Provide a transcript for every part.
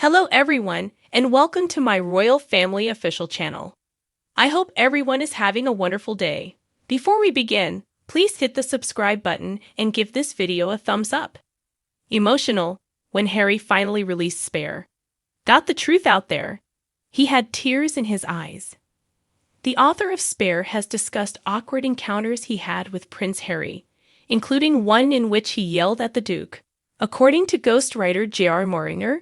Hello everyone, and welcome to my Royal Family official channel. I hope everyone is having a wonderful day. Before we begin, please hit the subscribe button and give this video a thumbs up. Emotional, when Harry finally released Spare. Got the truth out there. He had tears in his eyes. The author of Spare has discussed awkward encounters he had with Prince Harry, including one in which he yelled at the Duke. According to ghostwriter J.R. Moehringer,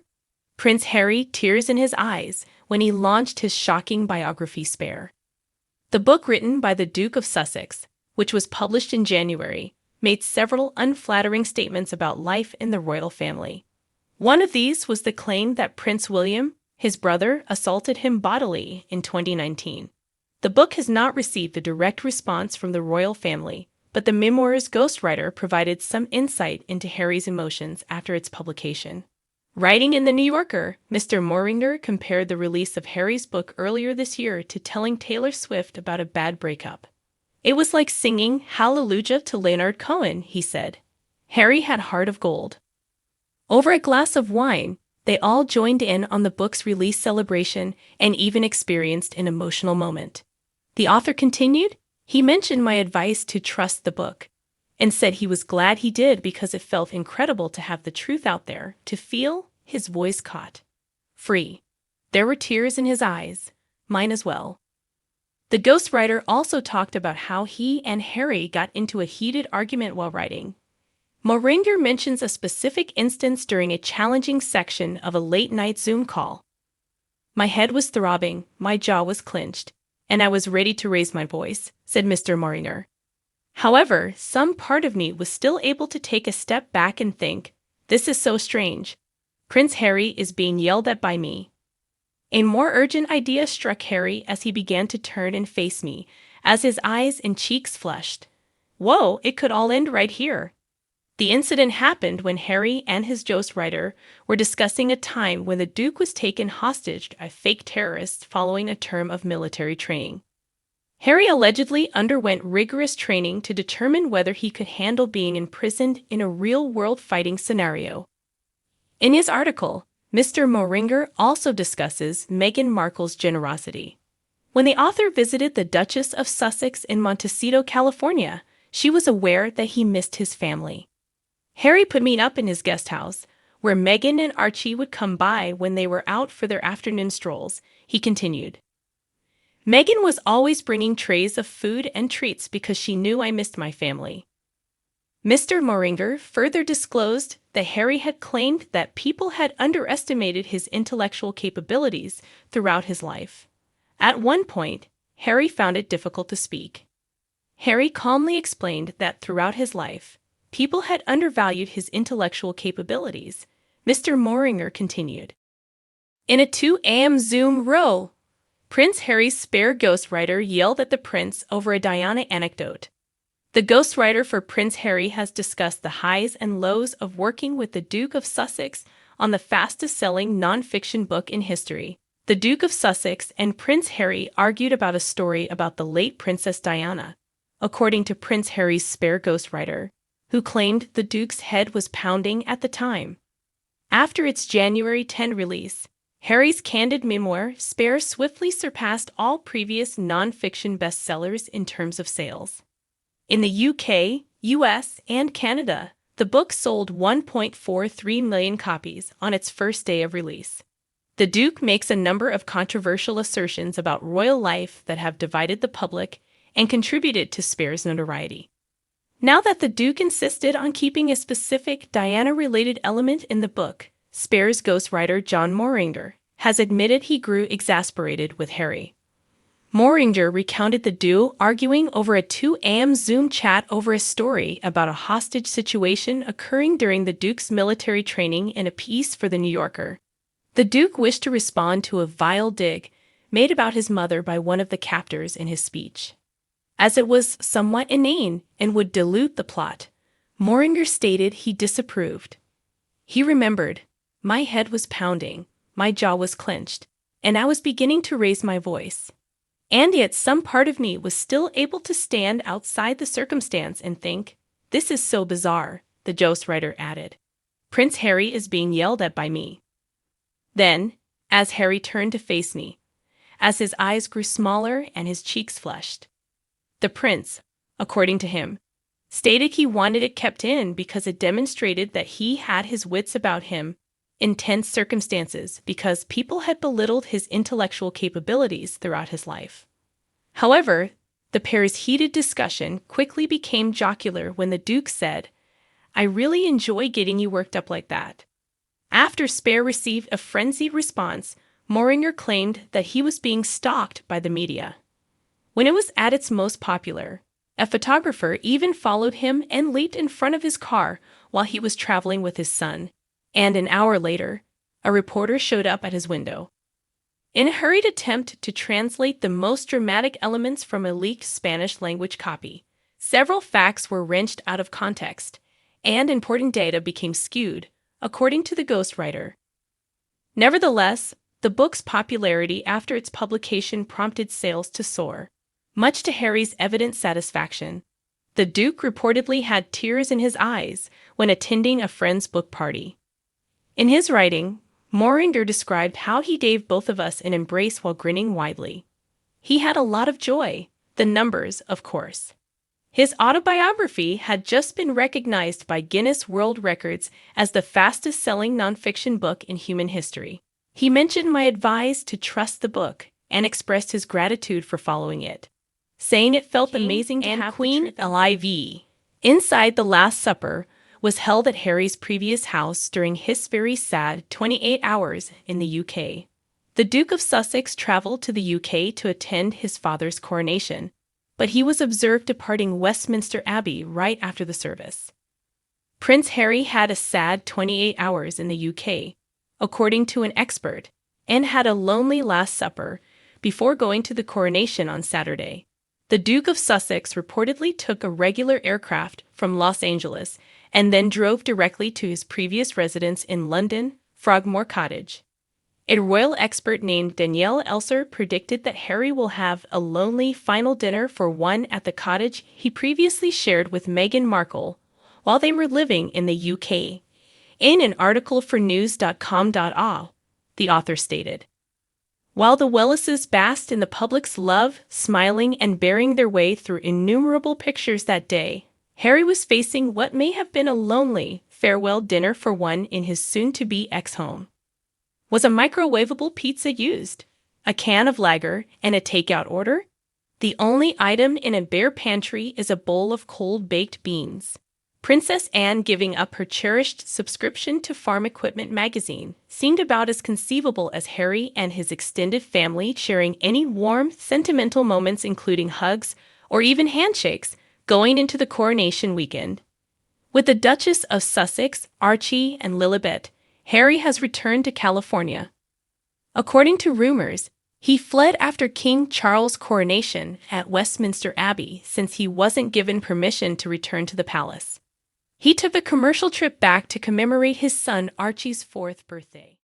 Prince Harry tears in his eyes when he launched his shocking biography Spare. The book, written by the Duke of Sussex, which was published in January, made several unflattering statements about life in the royal family. One of these was the claim that Prince William, his brother, assaulted him bodily in 2019. The book has not received a direct response from the royal family, but the memoir's ghostwriter provided some insight into Harry's emotions after its publication. Writing in The New Yorker, Mr. Moehringer compared the release of Harry's book earlier this year to telling Taylor Swift about a bad breakup. It was like singing Hallelujah to Leonard Cohen, he said. Harry had heart of gold. Over a glass of wine, they all joined in on the book's release celebration and even experienced an emotional moment. The author continued, "He mentioned my advice to trust the book, and said he was glad he did because it felt incredible to have the truth out there, to feel his voice caught. Free." There were tears in his eyes, mine as well. The ghostwriter also talked about how he and Harry got into a heated argument while writing. Moehringer mentions a specific instance during a challenging section of a late-night Zoom call. "My head was throbbing, my jaw was clenched, and I was ready to raise my voice," said Mr. Moehringer. "However, some part of me was still able to take a step back and think, this is so strange. Prince Harry is being yelled at by me." A more urgent idea struck Harry as he began to turn and face me, as his eyes and cheeks flushed. Whoa, it could all end right here. The incident happened when Harry and his ghostwriter were discussing a time when the Duke was taken hostage by fake terrorists following a term of military training. Harry allegedly underwent rigorous training to determine whether he could handle being imprisoned in a real-world fighting scenario. In his article, Mr. Moehringer also discusses Meghan Markle's generosity. When the author visited the Duchess of Sussex in Montecito, California, she was aware that he missed his family. "Harry put me up in his guest house, where Meghan and Archie would come by when they were out for their afternoon strolls," he continued. "Meghan was always bringing trays of food and treats because she knew I missed my family." Mr. Moehringer further disclosed that Harry had claimed that people had underestimated his intellectual capabilities throughout his life. At one point, Harry found it difficult to speak. Harry calmly explained that throughout his life, people had undervalued his intellectual capabilities. Mr. Moehringer continued. In a 2 a.m. Zoom row, Prince Harry's Spare ghostwriter yelled at the prince over a Diana anecdote. The ghostwriter for Prince Harry has discussed the highs and lows of working with the Duke of Sussex on the fastest-selling non-fiction book in history. The Duke of Sussex and Prince Harry argued about a story about the late Princess Diana, according to Prince Harry's Spare ghostwriter, who claimed the Duke's head was pounding at the time. After its January 10 release, Harry's candid memoir, Spare, swiftly surpassed all previous non-fiction bestsellers in terms of sales. In the UK, US, and Canada, the book sold 1.43 million copies on its first day of release. The Duke makes a number of controversial assertions about royal life that have divided the public and contributed to Spare's notoriety. Now that the Duke insisted on keeping a specific Diana-related element in the book, Spare's ghostwriter John Moehringer has admitted he grew exasperated with Harry. Moehringer recounted the duo arguing over a 2 a.m. Zoom chat over a story about a hostage situation occurring during the Duke's military training in a piece for The New Yorker. The Duke wished to respond to a vile dig made about his mother by one of the captors in his speech, as it was somewhat inane and would dilute the plot. Moehringer stated he disapproved. He remembered, "My head was pounding, my jaw was clenched, and I was beginning to raise my voice. And yet some part of me was still able to stand outside the circumstance and think, this is so bizarre," the ghostwriter added. "Prince Harry is being yelled at by me." Then, as Harry turned to face me, as his eyes grew smaller and his cheeks flushed, the prince, according to him, stated he wanted it kept in because it demonstrated that he had his wits about him in tense circumstances because people had belittled his intellectual capabilities throughout his life. However, the pair's heated discussion quickly became jocular when the Duke said, "I really enjoy getting you worked up like that." After Spare received a frenzied response, Moringer claimed that he was being stalked by the media. When it was at its most popular, a photographer even followed him and leaped in front of his car while he was traveling with his son, and an hour later, a reporter showed up at his window. In a hurried attempt to translate the most dramatic elements from a leaked Spanish-language copy, several facts were wrenched out of context, and important data became skewed, according to the ghostwriter. Nevertheless, the book's popularity after its publication prompted sales to soar, much to Harry's evident satisfaction. The Duke reportedly had tears in his eyes when attending a friend's book party. In his writing, Moringer described how he gave both of us an embrace while grinning widely. He had a lot of joy, the numbers, of course. His autobiography had just been recognized by Guinness World Records as the fastest-selling nonfiction book in human history. He mentioned my advice to trust the book and expressed his gratitude for following it, saying it felt amazing to have Queen Liv inside the Last Supper was held at Harry's previous house during his very sad 28 hours in the UK. The Duke of Sussex travelled to the UK to attend his father's coronation, but he was observed departing Westminster Abbey right after the service. Prince Harry had a sad 28 hours in the UK, according to an expert, and had a lonely Last Supper before going to the coronation on Saturday. The Duke of Sussex reportedly took a regular aircraft from Los Angeles and then drove directly to his previous residence in London, Frogmore Cottage. A royal expert named Danielle Elser predicted that Harry will have a lonely final dinner for one at the cottage he previously shared with Meghan Markle while they were living in the UK. In an article for news.com.au, the author stated, "While the Welleses basked in the public's love, smiling and bearing their way through innumerable pictures that day, Harry was facing what may have been a lonely farewell dinner for one in his soon-to-be ex-home. Was a microwavable pizza used? A can of lager and a takeout order? The only item in a bare pantry is a bowl of cold baked beans." Princess Anne giving up her cherished subscription to Farm Equipment magazine seemed about as conceivable as Harry and his extended family sharing any warm, sentimental moments including hugs or even handshakes going into the coronation weekend. With the Duchess of Sussex, Archie, and Lilibet, Harry has returned to California. According to rumors, he fled after King Charles' coronation at Westminster Abbey since he wasn't given permission to return to the palace. He took a commercial trip back to commemorate his son Archie's 4th birthday.